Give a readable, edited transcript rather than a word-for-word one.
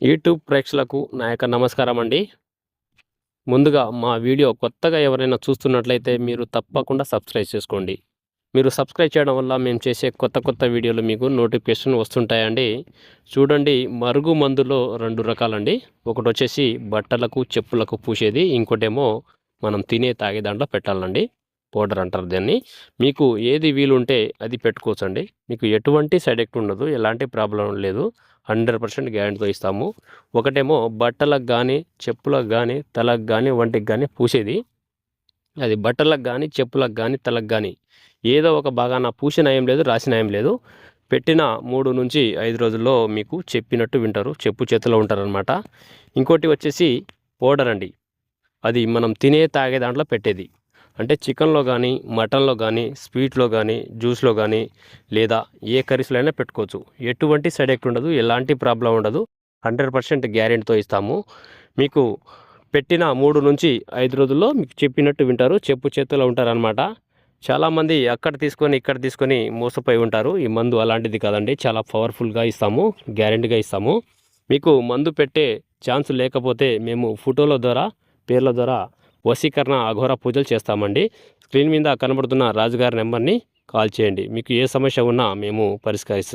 YouTube ప్రేక్షకులకు నా యొక్క నమస్కారం అండి. ముందుగా మా వీడియో కొత్తగా ఎవరైనా చూస్తున్నట్లయితే మీరు తప్పకుండా సబ్స్క్రైబ్ చేసుకోండి. మీరు సబ్స్క్రైబ్ చేయడం వల్ల మేము చేసే కొత్త వీడియోలు మీకు నోటిఫికేషన్ వస్తుంటాయండి. చూడండి, మరుగు మందులో 2 రకాలండి. ఒకటి వచ్చేసి బట్టలకు చెప్పులకు పూసేది, ఇంకోటేమో మనం తినే తాగే దాంట్లో పెట్టాలండి. పౌడర్ అంటారు దాన్ని. మీకు ఏది వీలుంటే అది పెట్టుకోవచ్చండి. మీకు ఎటువంటి సైడ్ ఎఫెక్ట్ ఉండదు, ఎలాంటి ప్రాబ్లం లేదు. 100% గ్యారెంటీతో ఇస్తాము. ఒకటేమో బట్టలకు కానీ చెప్పులకు కానీ తలకు కానీ వంటికి కానీ పూసేది. అది బట్టలకు కానీ చెప్పులకు కానీ తలకు కానీ ఏదో ఒక భాగాన పూసిన ఏం లేదు, రాసిన ఏం లేదు. పెట్టిన 3 నుంచి 5 రోజుల్లో మీకు చెప్పినట్టు వింటారు, చెప్పు చేతిలో ఉంటారనమాట. ఇంకోటి వచ్చేసి పౌడర్ అండి. అది మనం తినే తాగే దాంట్లో పెట్టేది. అంటే చికెన్లో కానీ మటన్లో కానీ స్వీట్లో కానీ జ్యూస్లో కానీ లేదా ఏ కర్రీస్లో అయినా పెట్టుకోవచ్చు. ఎటువంటి సైడ్ ఎఫెక్ట్ ఉండదు, ఎలాంటి ప్రాబ్లం ఉండదు. 100% గ్యారెంటీతో ఇస్తాము. మీకు పెట్టిన 3 నుంచి 5 రోజుల్లో మీకు చెప్పినట్టు వింటారు, చెప్పు చేతిలో ఉంటారనమాట. చాలామంది అక్కడ తీసుకొని ఇక్కడ తీసుకొని మోసపోయి ఉంటారు. ఈ మందు అలాంటిది కాదండి, చాలా పవర్ఫుల్గా ఇస్తాము, గ్యారెంటీగా ఇస్తాము. మీకు మందు పెట్టే ఛాన్స్ లేకపోతే మేము ఫోటోల ద్వారా పేర్ల ద్వారా వశీకరణ అఘోర పూజలు చేస్తామండి. స్క్రీన్ మీద కనబడుతున్న రాజుగారి నెంబర్ని కాల్ చేయండి. మీకు ఏ సమస్య ఉన్నా మేము పరిష్కరిస్తాం.